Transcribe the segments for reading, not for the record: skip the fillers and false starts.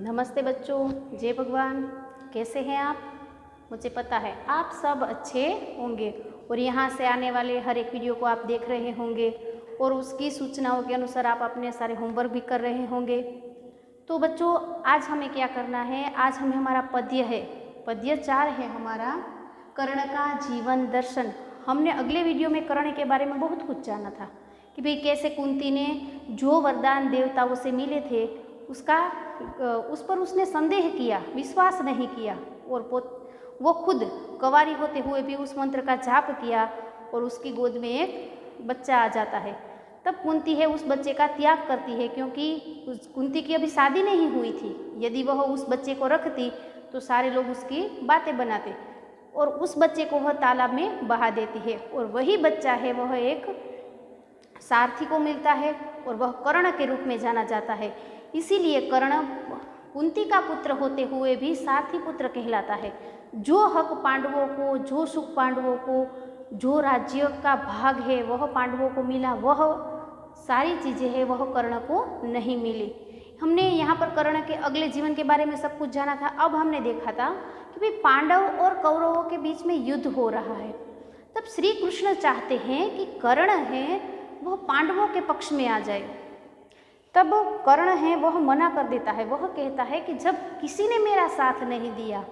नमस्ते बच्चों, जय भगवान। कैसे हैं आप? मुझे पता है आप सब अच्छे होंगे और यहाँ से आने वाले हर एक वीडियो को आप देख रहे होंगे और उसकी सूचनाओं के अनुसार आप अपने सारे होमवर्क भी कर रहे होंगे। तो बच्चों, आज हमें क्या करना है? आज हमें हमारा पद्य है, पद्य 4 है हमारा, कर्ण का जीवन दर्शन। हमने अगले वीडियो में कर्ण के बारे में बहुत कुछ जाना था कि भाई कैसे कुंती ने जो वरदान देवताओं से मिले थे उस पर उसने संदेह किया, विश्वास नहीं किया और वो खुद कंवारी होते हुए भी उस मंत्र का जाप किया और उसकी गोद में एक बच्चा आ जाता है। तब कुंती है उस बच्चे का त्याग करती है, क्योंकि कुंती की अभी शादी नहीं हुई थी। यदि वह उस बच्चे को रखती तो सारे लोग उसकी बातें बनाते और उस बच्चे को वह तालाब में बहा देती है। और वही बच्चा है वह एक सारथी को मिलता है और वह कर्ण के रूप में जाना जाता है। इसीलिए कर्ण कुंती का पुत्र होते हुए भी सारथी पुत्र कहलाता है। जो हक पांडवों को, जो सुख पांडवों को, जो राज्य का भाग है वह पांडवों को मिला, वह सारी चीज़ें हैं वह कर्ण को नहीं मिली। हमने यहाँ पर कर्ण के अगले जीवन के बारे में सब कुछ जाना था। अब हमने देखा था कि भाई पांडव और कौरवों के बीच में युद्ध हो रहा है। तब श्री कृष्ण चाहते हैं कि कर्ण है वह पांडवों के पक्ष में आ जाए। तब कर्ण है वह मना कर देता है। वह कहता है कि जब किसी ने मेरा साथ नहीं दिया,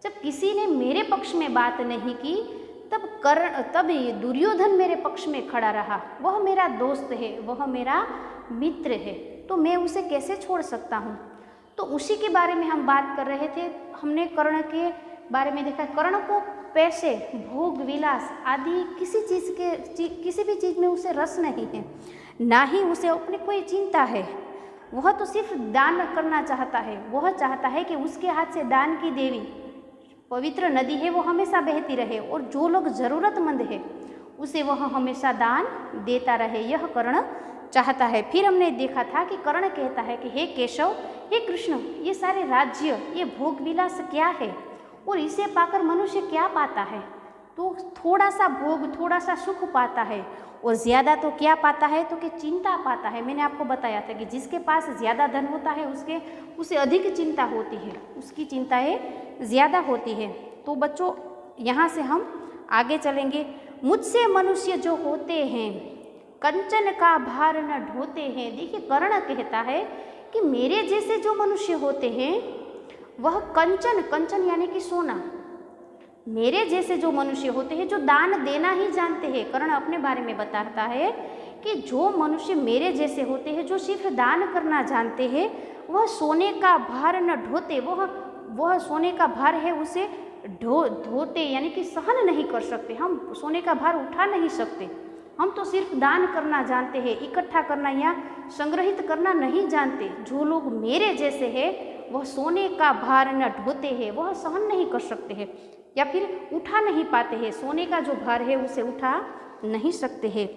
जब किसी ने मेरे पक्ष में बात नहीं की, तब ये दुर्योधन मेरे पक्ष में खड़ा रहा। वह मेरा दोस्त है, वह मेरा मित्र है, तो मैं उसे कैसे छोड़ सकता हूँ। तो उसी के बारे में हम बात कर रहे थे। हमने कर्ण के बारे में देखा, कर्ण को पैसे, भोग विलास आदि किसी भी चीज़ में उसे रस नहीं है, ना ही उसे अपनी कोई चिंता है। वह तो सिर्फ दान करना चाहता है। वह चाहता है कि उसके हाथ से दान की देवी पवित्र नदी है वो हमेशा बहती रहे और जो लोग ज़रूरतमंद है उसे वह हमेशा दान देता रहे। यह कर्ण चाहता है। फिर हमने देखा था कि कर्ण कहता है कि हे केशव, हे कृष्ण, ये सारे राज्य, ये भोग विलास क्या है और इसे पाकर मनुष्य क्या पाता है? तो थोड़ा सा भोग, थोड़ा सा सुख पाता है और ज़्यादा तो क्या पाता है? तो कि चिंता पाता है। मैंने आपको बताया था कि जिसके पास ज़्यादा धन होता है उसे अधिक चिंता होती है, उसकी चिंताएं ज़्यादा होती है। तो बच्चों, यहाँ से हम आगे चलेंगे। मुझसे मनुष्य जो होते हैं कंचन का भार न ढोते हैं। देखिए, कर्ण कहता है कि मेरे जैसे जो मनुष्य होते हैं वह कंचन यानी कि सोना, मेरे जैसे जो मनुष्य होते हैं जो दान देना ही जानते हैं। कर्ण अपने बारे में बताता है कि जो मनुष्य मेरे जैसे होते हैं, जो सिर्फ दान करना जानते हैं, वह सोने का भार न ढोते। वह सोने का भार है उसे ढोते यानी कि सहन नहीं कर सकते। हम सोने का भार उठा नहीं सकते। हम तो सिर्फ दान करना जानते हैं, इकट्ठा करना या संग्रहित करना नहीं जानते। जो लोग मेरे जैसे हैं वह सोने का भार न ढोते हैं, वह सहन नहीं कर सकते हैं या फिर उठा नहीं पाते हैं। सोने का जो भार है उसे उठा नहीं सकते हैं।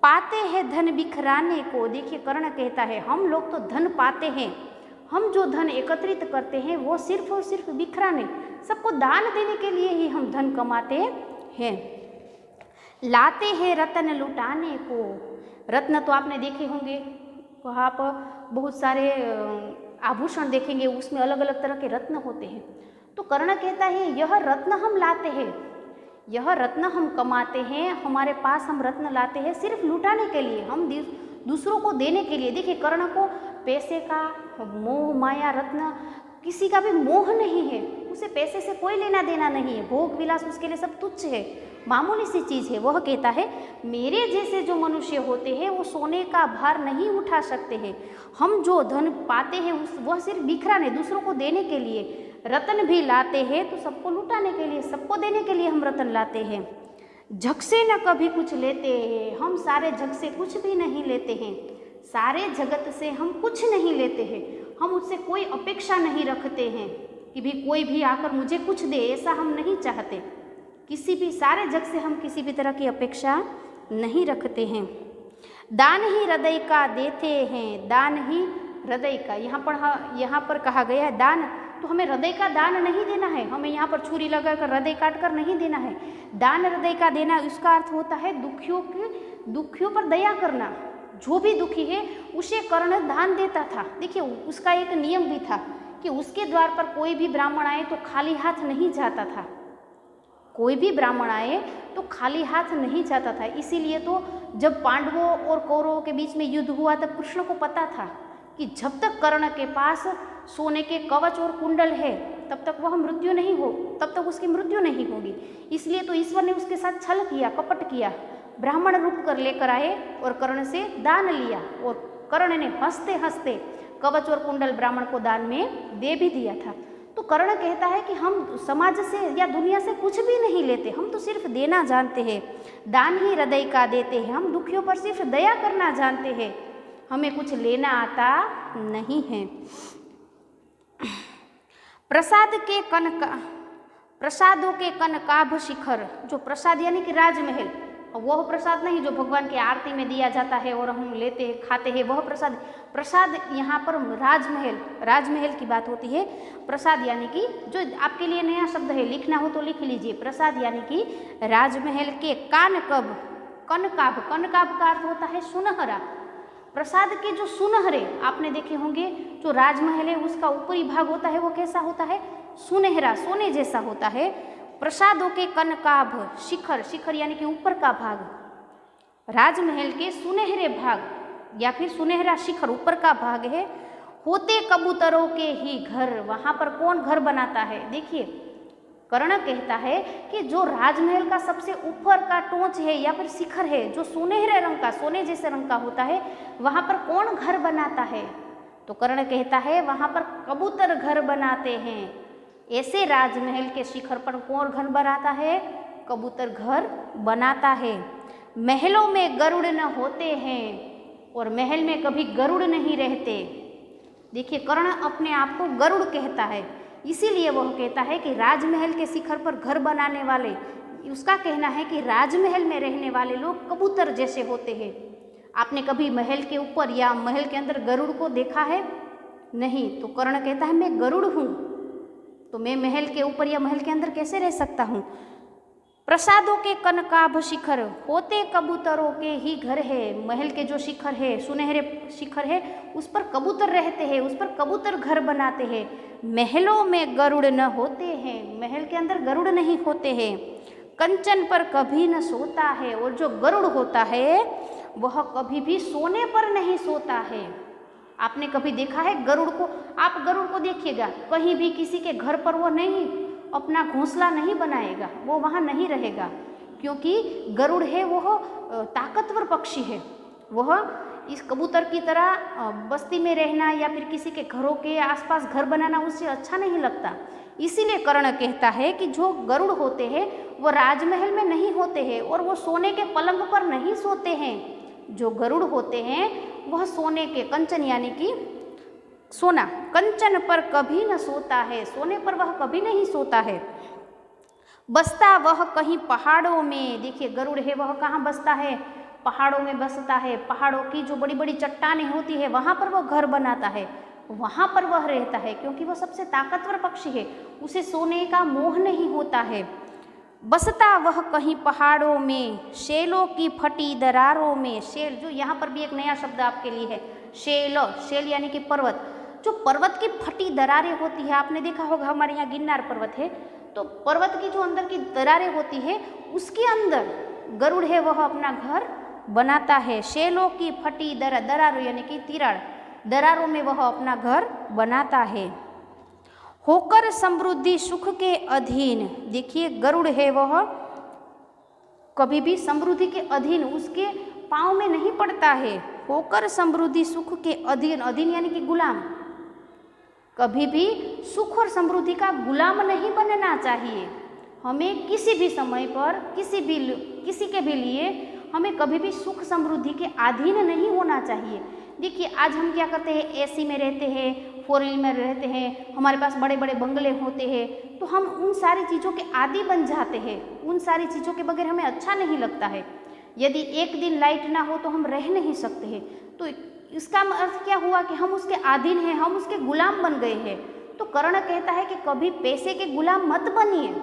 पाते हैं धन बिखराने को। देखिए, कर्ण कहता है हम लोग तो धन पाते हैं, हम जो धन एकत्रित करते हैं वो सिर्फ और सिर्फ बिखराने, सबको दान देने के लिए ही हम धन कमाते हैं। लाते हैं रत्न लुटाने को। रत्न तो आपने देखे होंगे, वहाँ पर बहुत सारे आभूषण देखेंगे, उसमें अलग अलग तरह के रत्न होते हैं। तो कर्ण कहता है यह रत्न हम लाते हैं, यह रत्न हम कमाते हैं, हमारे पास हम रत्न लाते हैं सिर्फ लुटाने के लिए, हम दूसरों को देने के लिए। देखिए, कर्ण को पैसे का मोह, माया, रत्न किसी का भी मोह नहीं है। उसे पैसे से कोई लेना देना नहीं है। भोग विलास उसके लिए सब तुच्छ है, मामूली सी चीज़ है। वह कहता है मेरे जैसे जो मनुष्य होते हैं वो सोने का भार नहीं उठा सकते हैं। हम जो धन पाते हैं वह सिर्फ बिखराने, दूसरों को देने के लिए। रत्न भी लाते हैं तो सबको लुटाने के लिए, सबको देने के लिए हम रत्न लाते हैं। झक से न कभी कुछ लेते हैं। हम सारे झक से कुछ भी नहीं लेते हैं, सारे जगत से हम कुछ नहीं लेते हैं। हम उससे कोई अपेक्षा नहीं रखते हैं कि भी कोई भी आकर मुझे कुछ दे, ऐसा हम नहीं चाहते। किसी भी सारे जग से हम किसी भी तरह की अपेक्षा नहीं रखते हैं। दान ही हृदय का देते हैं, दान ही हृदय का। यहाँ पर कहा गया है दान, तो हमें हृदय का दान नहीं देना है। हमें यहाँ पर छुरी लगाकर हृदय काट कर नहीं देना है। दान हृदय का देना, उसका अर्थ होता है दुखियों पर दया करना। जो भी दुखी है उसे कर्ण दान देता था। देखिए, उसका एक नियम भी था कि कि उसके द्वार पर कोई भी ब्राह्मण आए तो खाली हाथ नहीं जाता था, कोई भी ब्राह्मण आए तो खाली हाथ नहीं जाता था। इसीलिए तो जब पांडवों और कौरवों के बीच में युद्ध हुआ तब कृष्ण को पता था कि जब तक कर्ण के पास सोने के कवच और कुंडल है तब तक वह मृत्यु नहीं हो, तब तक उसकी मृत्यु नहीं होगी। इसलिए तो ईश्वर ने उसके साथ छल किया, कपट किया, ब्राह्मण रूप कर लेकर आए और कर्ण से दान लिया, और कर्ण ने हंसते हंसते कवच और कुंडल ब्राह्मण को दान में दे भी दिया था। तो कर्ण कहता है कि हम समाज से या दुनिया से कुछ भी नहीं लेते, हम तो सिर्फ देना जानते हैं, दान ही हृदय का देते हैं, हम दुखियों पर सिर्फ दया करना जानते हैं, हमें कुछ लेना आता नहीं है। प्रसादों के कनकाभ शिखर, जो प्रसाद यानी कि राजमहल, वह प्रसाद नहीं जो भगवान की आरती में दिया जाता है और हम लेते हैं खाते हैं, वह प्रसाद यहाँ पर राजमहल की बात होती है। प्रसाद यानी कि जो आपके लिए नया शब्द है, लिखना हो तो लिख लीजिए, प्रसाद यानी कि राजमहल के कनकाभ का अर्थ होता है सुनहरा। प्रसाद के जो सुनहरे आपने देखे होंगे, जो राजमहल है उसका ऊपरी भाग होता है वो कैसा होता है, सुनहरा, सोने जैसा होता है। प्रसादों के कनकाभ शिखर यानी कि ऊपर का भाग, राजमहल के सुनहरे भाग या फिर सुनहरा शिखर ऊपर का भाग है। होते कबूतरों के ही घर, वहां पर कौन घर बनाता है? देखिए कर्ण कहता है कि जो राजमहल का सबसे ऊपर का टोंच है या फिर शिखर है, जो सुनहरे रंग का, सोने जैसे रंग का होता है, वहां पर कौन घर बनाता है? तो कर्ण कहता है वहां पर कबूतर घर बनाते हैं। ऐसे राजमहल के शिखर पर कौन घर बनाता है? कबूतर घर बनाता है। महलों में गरुड़ न होते हैं, और महल में कभी गरुड़ नहीं रहते। देखिए कर्ण अपने आप को गरुड़ कहता है, इसीलिए वह कहता है कि राजमहल के शिखर पर घर बनाने वाले, उसका कहना है कि राजमहल में रहने वाले लोग कबूतर जैसे होते हैं। आपने कभी महल के ऊपर या महल के अंदर गरुड़ को देखा है? नहीं। तो कर्ण कहता है मैं गरुड़ हूँ, तो मैं महल के ऊपर या महल के अंदर कैसे रह सकता हूँ? प्रसादों के कनकाभ शिखर, होते कबूतरों के ही घर है। महल के जो शिखर है, सुनहरे शिखर है, उस पर कबूतर रहते हैं, उस पर कबूतर घर बनाते हैं। महलों में गरुड़ न होते हैं, महल के अंदर गरुड़ नहीं होते हैं। कंचन पर कभी न सोता है, और जो गरुड़ होता है वह कभी भी सोने पर नहीं सोता है। आपने कभी देखा है गरुड़ को? आप गरुड़ को देखिएगा, कहीं भी किसी के घर पर वो नहीं अपना घोंसला नहीं बनाएगा, वो वहाँ नहीं रहेगा, क्योंकि गरुड़ है वह ताकतवर पक्षी है। वह इस कबूतर की तरह बस्ती में रहना या फिर किसी के घरों के आसपास घर बनाना उससे अच्छा नहीं लगता। इसीलिए कर्ण कहता है कि जो गरुड़ होते हैं वो राजमहल में नहीं होते हैं और वो सोने के पलंग पर नहीं सोते हैं। जो गरुड़ होते हैं वह सोने के, कंचन यानी कि सोना, कंचन पर कभी न सोता है, सोने पर वह कभी नहीं सोता है। बसता वह कहीं पहाड़ों में, देखिए गरुड़ है वह कहाँ बसता है? पहाड़ों में बसता है। पहाड़ों की जो बड़ी बड़ी चट्टानें होती है वहाँ पर वह घर बनाता है, वहाँ पर वह रहता है, क्योंकि वह सबसे ताकतवर पक्षी है, उसे सोने का मोह नहीं होता है। बसता वह कहीं पहाड़ों में, शैलों की फटी दरारों में। शैल, जो यहाँ पर भी एक नया शब्द आपके लिए है, शैल, शैल यानी कि पर्वत। जो पर्वत की फटी दरारें होती है, आपने देखा होगा हमारे यहाँ गिरनार पर्वत है, तो पर्वत की जो अंदर की दरारें होती है उसके अंदर गरुड़ है वह अपना घर बनाता है। शैलों की फटी दरारों यानी कि तिराड़, दरारों में वह अपना घर बनाता है। होकर समृद्धि सुख के अधीन, देखिए गरुड़ है वह कभी भी समृद्धि के अधीन, उसके पाँव में नहीं पड़ता है। होकर समृद्धि सुख के अधीन, अधीन यानी कि गुलाम, कभी भी सुख और समृद्धि का गुलाम नहीं बनना चाहिए। हमें किसी भी समय पर किसी के भी लिए हमें कभी भी सुख समृद्धि के अधीन नहीं होना चाहिए। देखिए आज हम क्या करते हैं, एसी में रहते हैं, 4 व्हीलर में रहते हैं, हमारे पास बड़े बड़े बंगले होते हैं, तो हम उन सारी चीज़ों के आदी बन जाते हैं। उन सारी चीज़ों के बगैर हमें अच्छा नहीं लगता है। यदि एक दिन लाइट ना हो तो हम रह नहीं सकते हैं। तो इसका अर्थ क्या हुआ कि हम उसके अधीन हैं, हम उसके गुलाम बन गए हैं। तो कर्ण कहता है कि कभी पैसे के गुलाम मत बनिए,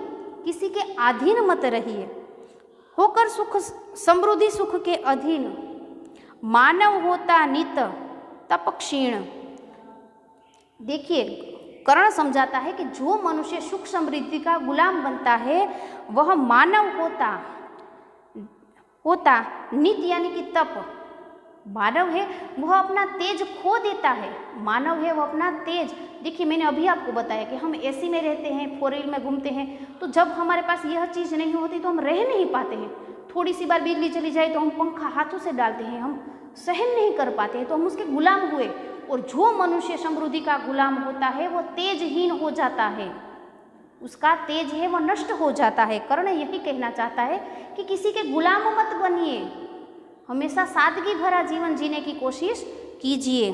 किसी के अधीन मत रहिए। होकर सुख समृद्धि सुख के अधीन, मानव होता नित तप क्षीण। देखिए कर्ण समझाता है कि जो मनुष्य सुख समृद्धि का गुलाम बनता है वह मानव होता नित्य यानी कि तप। मानव है वह अपना तेज खो देता है। मानव है वह अपना तेज, देखिए मैंने अभी आपको बताया कि हम एसी में रहते हैं, 4 व्हील में घूमते हैं, तो जब हमारे पास यह चीज़ नहीं होती तो हम रह नहीं पाते हैं। थोड़ी सी बार बिजली चली जाए तो हम पंखा हाथों से डालते हैं, हम सहन नहीं कर पाते हैं, तो हम उसके गुलाम हुए। और जो मनुष्य समृद्धि का गुलाम होता है वो तेजहीन हो जाता है, उसका तेज है वो नष्ट हो जाता है। कर्ण यही कहना चाहता है कि किसी के गुलाम मत बनिए, हमेशा सादगी भरा जीवन जीने की कोशिश कीजिए।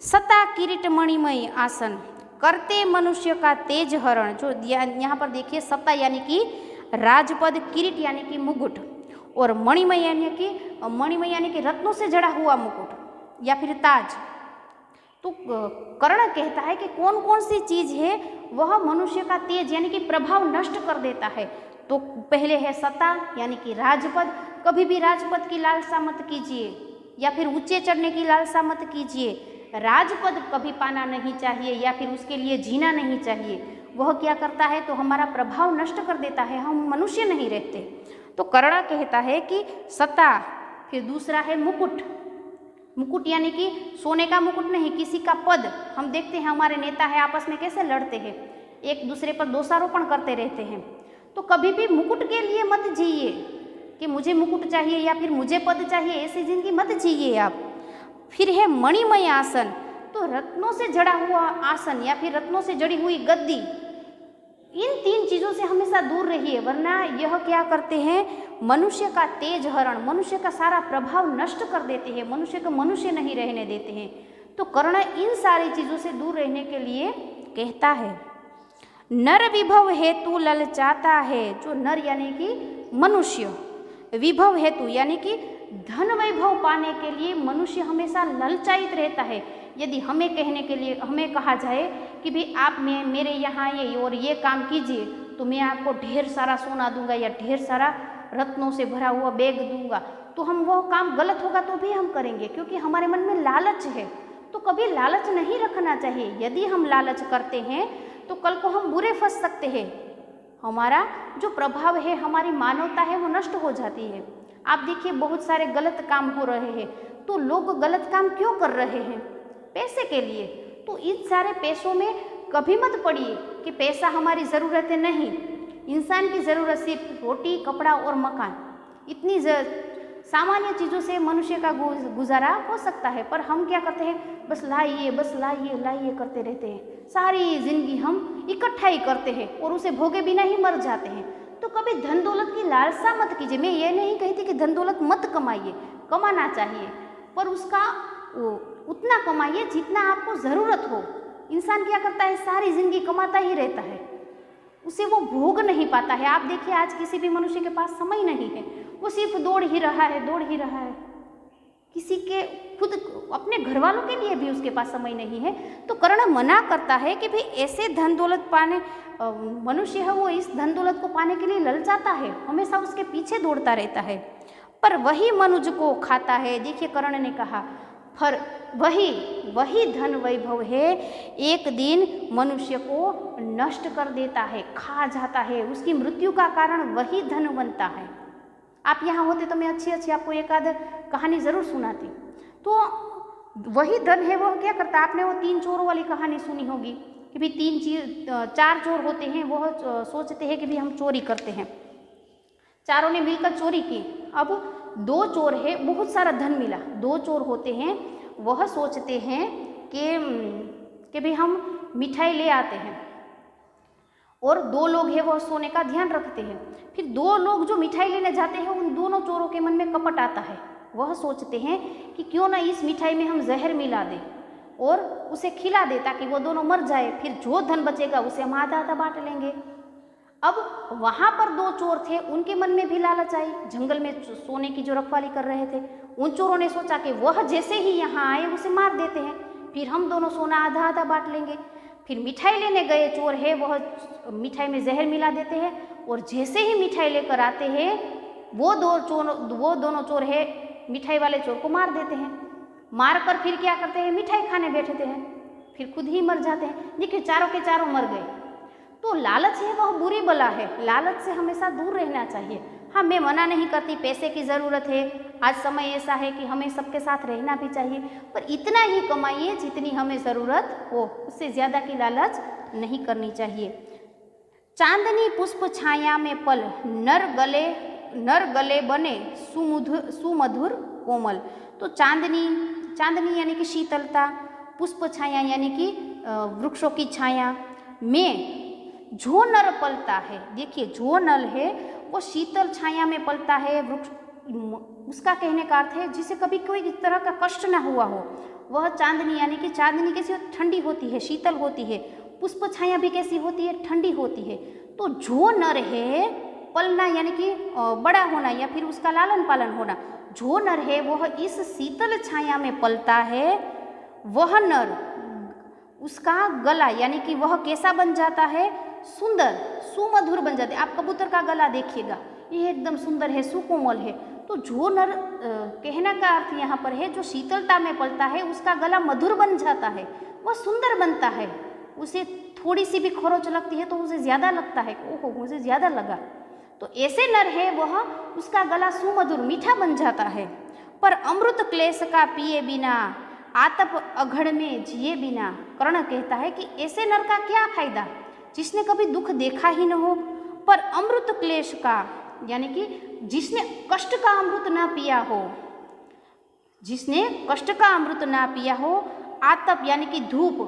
सता किरीट मणिमय आसन करते मनुष्य का तेज हरण। जो यहाँ पर देखिए सत्ता यानी कि राजपद, किरीट यानी कि मुकुट, और मणिमय यानी कि रत्नों से जड़ा हुआ मुकुट या फिर ताज। तो कर्ण कहता है कि कौन कौन सी चीज़ है वह मनुष्य का तेज यानी कि प्रभाव नष्ट कर देता है। तो पहले है सत्ता यानी कि राजपद, कभी भी राजपद की लालसा मत कीजिए या फिर ऊंचे चढ़ने की लालसा मत कीजिए। राजपद कभी पाना नहीं चाहिए या फिर उसके लिए जीना नहीं चाहिए। वह क्या करता है तो हमारा प्रभाव नष्ट कर देता है, हम मनुष्य नहीं रहते। तो कर्ण कहता है कि सत्ता, फिर दूसरा है मुकुट। मुकुट यानी कि सोने का मुकुट नहीं, किसी का पद। हम देखते हैं हमारे नेता है आपस में कैसे लड़ते हैं, एक दूसरे पर दोषारोपण करते रहते हैं। तो कभी भी मुकुट के लिए मत जिए कि मुझे मुकुट चाहिए या फिर मुझे पद चाहिए, ऐसी जिंदगी मत जिए आप। फिर है मणिमय आसन, तो रत्नों से जड़ा हुआ आसन या फिर रत्नों से जड़ी हुई गद्दी, इन 3 चीज़ों से हमेशा दूर रहिए, वरना यह क्या करते हैं मनुष्य का तेज हरण, मनुष्य का सारा प्रभाव नष्ट कर देते हैं, मनुष्य को मनुष्य नहीं रहने देते हैं। तो कर्ण इन सारी चीज़ों से दूर रहने के लिए कहता है। नर विभव हेतु ललचाता है, जो नर यानी कि मनुष्य, विभव हेतु यानी कि धन वैभव पाने के लिए मनुष्य हमेशा ललचायित रहता है। यदि हमें कहने के लिए हमें कहा जाए कि भाई आप मेरे यहाँ आइए और ये काम कीजिए तो मैं आपको ढेर सारा सोना दूंगा या ढेर सारा रत्नों से भरा हुआ बैग दूंगा, तो हम वो काम गलत होगा तो भी हम करेंगे, क्योंकि हमारे मन में लालच है। तो कभी लालच नहीं रखना चाहिए। यदि हम लालच करते हैं तो कल को हम बुरे फंस सकते हैं, हमारा जो प्रभाव है, हमारी मानवता है वो नष्ट हो जाती है। आप देखिए बहुत सारे गलत काम हो रहे हैं, तो लोग गलत काम क्यों कर रहे हैं? पैसे के लिए। तो इन सारे पैसों में कभी मत पड़िए कि पैसा हमारी ज़रूरत है, नहीं। इंसान की ज़रूरत सिर्फ रोटी, कपड़ा और मकान, इतनी सामान्य चीज़ों से मनुष्य का गुजारा हो सकता है। पर हम क्या करते हैं, बस लाइए लाइए करते रहते हैं, सारी जिंदगी हम इकट्ठा ही करते हैं और उसे भोगे बिना ही मर जाते हैं। तो कभी धन दौलत की लालसा मत कीजिए। मैं ये नहीं कहती कि धन दौलत मत कमाइए, कमाना चाहिए, पर उसका उतना कमाइए जितना आपको ज़रूरत हो। इंसान क्या करता है, सारी जिंदगी कमाता ही रहता है, उसे वो भोग नहीं पाता है। आप देखिए आज किसी भी मनुष्य के पास समय नहीं है, वो सिर्फ दौड़ ही रहा है। किसी के खुद अपने घर वालों के लिए भी उसके पास समय नहीं है। तो कर्ण मना करता है कि भाई ऐसे धन दौलत पाने मनुष्य है वो इस धन दौलत को पाने के लिए ललचाता है, हमेशा उसके पीछे दौड़ता रहता है, पर वही मनुज को खाता है। देखिए कर्ण ने कहा पर वही धन वैभव है एक दिन मनुष्य को नष्ट कर देता है, खा जाता है, उसकी मृत्यु का कारण वही धन बनता है। आप यहाँ होते तो मैं अच्छी आपको एक आध कहानी ज़रूर सुनाती। तो वही धन है वो क्या करता है, आपने वो 3 चोरों वाली कहानी सुनी होगी कि भाई 4 चोर होते हैं, वह सोचते हैं कि भाई हम चोरी करते हैं, चारों ने मिलकर चोरी की। अब 2 चोर है, बहुत सारा धन मिला। 2 चोर होते हैं, वह सोचते हैं कि भाई हम मिठाई ले आते हैं, और 2 लोग हैं वह सोने का ध्यान रखते हैं। फिर 2 लोग जो मिठाई लेने जाते हैं उन दोनों चोरों के मन में कपट आता है, वह सोचते हैं कि क्यों ना इस मिठाई में हम जहर मिला दें और उसे खिला दें ताकि वो दोनों मर जाए, फिर जो धन बचेगा उसे हम आधा बांट लेंगे। अब वहाँ पर 2 चोर थे, उनके मन में भी लालच आई, जंगल में सोने की जो रखवाली कर रहे थे, उन चोरों ने सोचा कि वह जैसे ही यहाँ आए उसे मार देते हैं, फिर हम दोनों सोना आधा बांट लेंगे। फिर मिठाई लेने गए चोर है, वह मिठाई में जहर मिला देते हैं, और जैसे ही मिठाई लेकर आते हैं वो दोनों चोर है मिठाई वाले चोर को मार देते हैं। मारकर फिर क्या करते हैं, मिठाई खाने बैठते हैं। फिर खुद ही मर जाते हैं। देखिए चारों के चारों मर गए। तो लालच है वह बुरी बला है, लालच से हमेशा दूर रहना चाहिए। हाँ, मैं मना नहीं करती, पैसे की ज़रूरत है, आज समय ऐसा है कि हमें सबके साथ रहना भी चाहिए, पर इतना ही कमाइए जितनी हमें ज़रूरत हो, उससे ज़्यादा की लालच नहीं करनी चाहिए। चांदनी पुष्प छाया में पल, नर गले बने सुमधुर कोमल। तो चांदनी यानी कि शीतलता, पुष्प छाया यानी कि वृक्षों की छाया में जो नर पलता है, देखिए जो नल है वो शीतल छाया में पलता है, वृक्ष, उसका कहने का अर्थ है जिसे कभी कोई तरह का कष्ट ना हुआ हो, वह चांदनी, यानी कि चांदनी कैसी ठंडी होती है, शीतल होती है। पुष्प छाया भी कैसी होती है, ठंडी होती है। तो जो नर है, पलना यानी कि बड़ा होना या फिर उसका लालन पालन होना, जो नर है वह इस शीतल छाया में पलता है, वह नर, उसका गला यानी कि वह कैसा बन जाता है, सुंदर सुमधुर बन जाते। आप कबूतर का गला देखिएगा, ये एकदम सुंदर है, सुकोमल है। तो जो नर, कहने का अर्थ यहाँ पर है जो शीतलता में पलता है उसका गला मधुर बन जाता है, वह सुंदर बनता है। उसे थोड़ी सी भी खरोच लगती है तो उसे ज़्यादा लगता है, ओहो मुझे ज़्यादा लगा। तो ऐसे नर है वह, उसका गला सुमधुर मीठा बन जाता है। पर अमृत क्लेश का पिए बिना, आतप अघड़ में जिए बिना। कर्ण कहता है कि ऐसे नर का क्या फायदा जिसने कभी दुख देखा ही न हो, पर अमृत क्लेश का यानी कि जिसने कष्ट का अमृत ना पिया हो, जिसने कष्ट का अमृत ना पिया हो, आतप यानी कि धूप,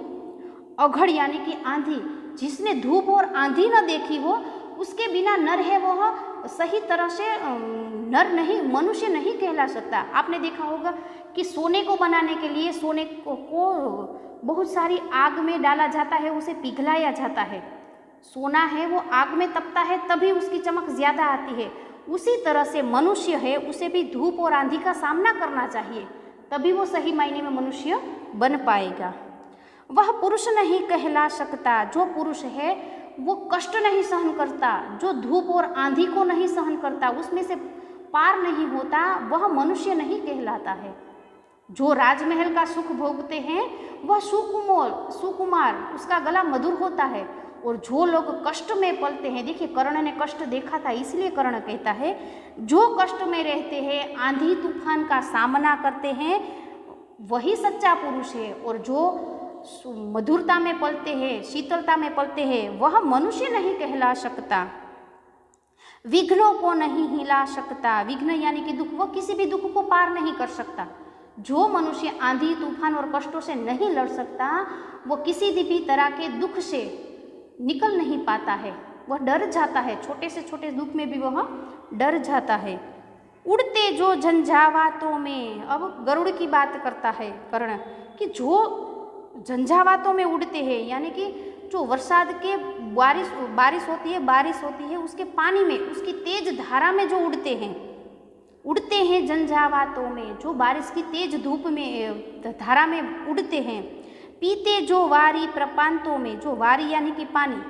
अघड़ यानी कि आंधी, जिसने धूप और आंधी न देखी हो, उसके बिना नर है वह सही तरह से नर नहीं, मनुष्य नहीं कहला सकता। आपने देखा होगा कि सोने को बनाने के लिए सोने को बहुत सारी आग में डाला जाता है, उसे पिघलाया जाता है। सोना है वो आग में तपता है तभी उसकी चमक ज़्यादा आती है। उसी तरह से मनुष्य है, उसे भी धूप और आंधी का सामना करना चाहिए, तभी वो सही मायने में मनुष्य बन पाएगा। वह पुरुष नहीं कहला सकता, जो पुरुष है वो कष्ट नहीं सहन करता, जो धूप और आंधी को नहीं सहन करता, उसमें से पार नहीं होता, वह मनुष्य नहीं कहलाता है। जो राजमहल का सुख भोगते हैं वह सुकुमार, उसका गला मधुर होता है। और जो लोग कष्ट में पलते हैं, देखिए कर्ण ने कष्ट देखा था, इसलिए कर्ण कहता है जो कष्ट में रहते हैं, आंधी तूफान का सामना करते हैं, वही सच्चा पुरुष है। और जो मधुरता में पलते हैं, शीतलता में पलते हैं, वह मनुष्य नहीं कहला सकता। विघ्नों को नहीं हिला सकता, विघ्न यानी कि दुख, वह किसी भी दुख को पार नहीं कर सकता। जो मनुष्य आंधी तूफान और कष्टों से नहीं लड़ सकता, वो किसी भी तरह के दुख से निकल नहीं पाता है, वह डर जाता है, छोटे से छोटे दुख में भी वह डर जाता है। उड़ते जो झंझावातों में, अब गरुड़ की बात करता है कर्ण कि जो झंझावातों में उड़ते हैं, यानी कि जो बरसात के बारिश होती है उसके पानी में, उसकी तेज धारा में जो उड़ते हैं झंझावातों में, जो बारिश की तेज धूप में धारा में उड़ते हैं। पीते जो वारी प्रपांतों में, जो वारी यानी कि पानी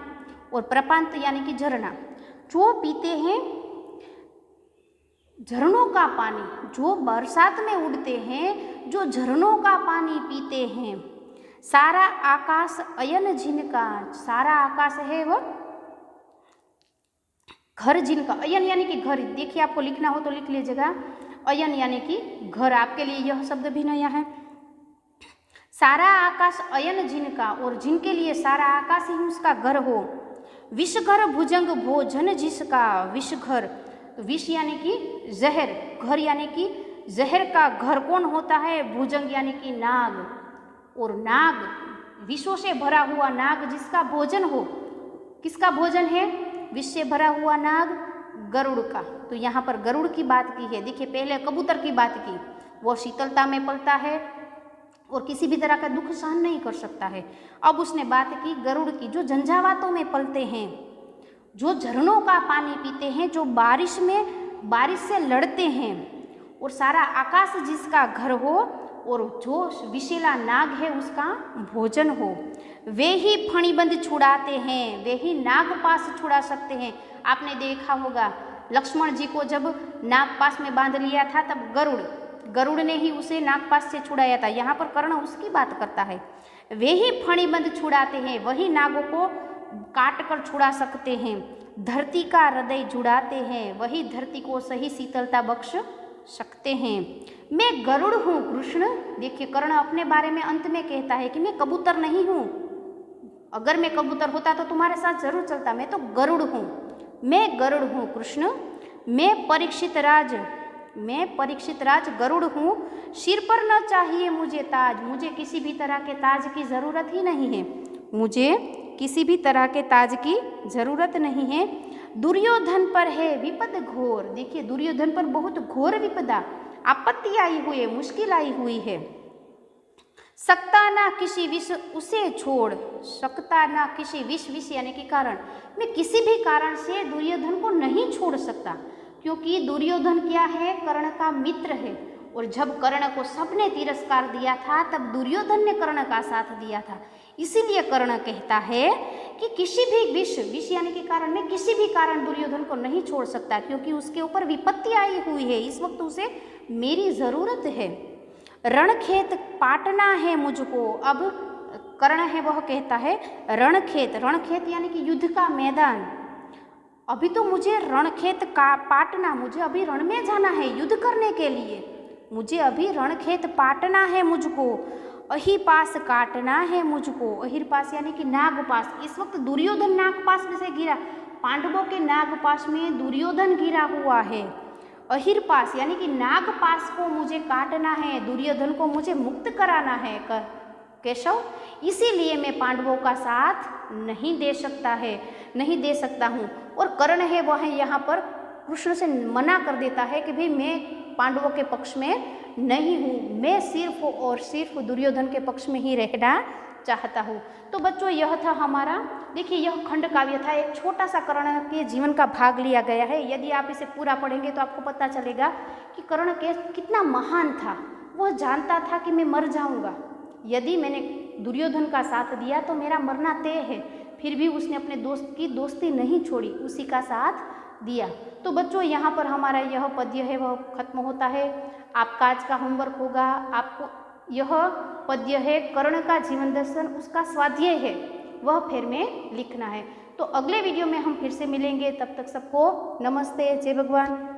और प्रपांत यानी कि झरना, जो पीते हैं झरनों का पानी, जो बरसात में उड़ते हैं, जो झरनों का पानी पीते हैं। सारा आकाश अयन जिनका, सारा आकाश है वह घर जिनका, अयन यानी कि घर, देखिए आपको लिखना हो तो लिख लीजिएगा, अयन यानी कि घर, आपके लिए यह शब्द भी नया है। सारा आकाश अयन जिनका, और जिनके लिए सारा आकाश ही उसका घर हो। विषघर भुजंग भोजन जिसका, विषघर, विष यानी कि जहर, घर यानी कि जहर का घर कौन होता है, भुजंग यानी कि नाग, और नाग विषों से भरा हुआ नाग जिसका भोजन हो, किसका भोजन है, विष से भरा हुआ नाग, गरुड़ का। तो यहाँ पर गरुड़ की बात की है। देखिए पहले कबूतर की बात की, वो शीतलता में पलता है और किसी भी तरह का दुख सहन नहीं कर सकता है। अब उसने बात की गरुड़ की, जो झंझावातों में पलते हैं, जो झरनों का पानी पीते हैं, जो बारिश से लड़ते हैं, और सारा आकाश जिसका घर हो, और जो विषैला नाग है उसका भोजन हो। वे ही फणिबंद छुड़ाते हैं, वे ही नाग पास छुड़ा सकते हैं। आपने देखा होगा लक्ष्मण जी को जब नाग पास में बांध लिया था, तब गरुड़ गरुड़ ने ही उसे नागपाश से छुड़ाया था। यहाँ पर कर्ण उसकी बात करता है। वे ही फणिबंध छुड़ाते हैं, वही नागों को काट कर छुड़ा सकते हैं। धरती का हृदय जुड़ाते हैं, वही धरती को सही शीतलता बख्श सकते हैं। मैं गरुड़ हूँ कृष्ण। देखिए कर्ण अपने बारे में अंत में कहता है कि मैं कबूतर नहीं हूँ, अगर मैं कबूतर होता तो तुम्हारे साथ जरूर चलता, मैं तो गरुड़ हूँ। मैं गरुड़ हूँ कृष्ण। मैं परीक्षित राज गरुड़ हूँ। सिर पर न चाहिए मुझे ताज, मुझे किसी भी तरह के ताज की ज़रूरत ही नहीं है, मुझे किसी भी तरह के ताज की ज़रूरत नहीं है। दुर्योधन पर है विपद घोर। देखिए दुर्योधन पर बहुत घोर विपदा, आपत्ति आई हुई है, मुश्किल आई हुई है। सकता ना किसी विष उसे छोड़, सकता ना किसी विष यानी कि कारण, मैं किसी भी कारण से दुर्योधन को नहीं छोड़ सकता, क्योंकि दुर्योधन क्या है, कर्ण का मित्र है। और जब कर्ण को सबने तिरस्कार दिया था तब दुर्योधन ने कर्ण का साथ दिया था। इसीलिए कर्ण कहता है कि किसी भी विष यानी कि कारण, में किसी भी कारण दुर्योधन को नहीं छोड़ सकता, क्योंकि उसके ऊपर विपत्ति आई हुई है, इस वक्त उसे मेरी ज़रूरत है। रणखेत पाटना है मुझको। अब कर्ण है वह कहता है रणखेत यानी कि युद्ध का मैदान, अभी तो मुझे रणखेत का पाटना, मुझे अभी रण में जाना है युद्ध करने के लिए, मुझे अभी रणखेत पाटना है मुझको। अहिपास काटना है मुझको। अहिरपास यानी कि नागपाश, इस वक्त दुर्योधन नागपाश में से गिरा, पांडवों के नागपाश में दुर्योधन गिरा हुआ है। अहिरपास यानी कि नागपाश को मुझे काटना है, दुर्योधन को मुझे मुक्त कराना है केशव, इसीलिए मैं पांडवों का साथ नहीं दे सकता हूँ। और कर्ण है वह यहाँ पर कृष्ण से मना कर देता है कि भाई मैं पांडवों के पक्ष में नहीं हूँ, मैं सिर्फ और सिर्फ दुर्योधन के पक्ष में ही रहना चाहता हूँ। तो बच्चों यह था हमारा, देखिए यह खंड काव्य था, एक छोटा सा कर्ण के जीवन का भाग लिया गया है। यदि आप इसे पूरा पढ़ेंगे तो आपको पता चलेगा कि कर्ण कितना महान था। वह जानता था कि मैं मर जाऊंगा, यदि मैंने दुर्योधन का साथ दिया तो मेरा मरना तय है, फिर भी उसने अपने दोस्त की दोस्ती नहीं छोड़ी, उसी का साथ दिया। तो बच्चों यहाँ पर हमारा यह पद्य है वह खत्म होता है। आपका आज का होमवर्क होगा, आपको यह पद्य है कर्ण का जीवन दर्शन, उसका स्वाध्याय है, वह फिर में लिखना है। तो अगले वीडियो में हम फिर से मिलेंगे, तब तक सबको नमस्ते, जय भगवान।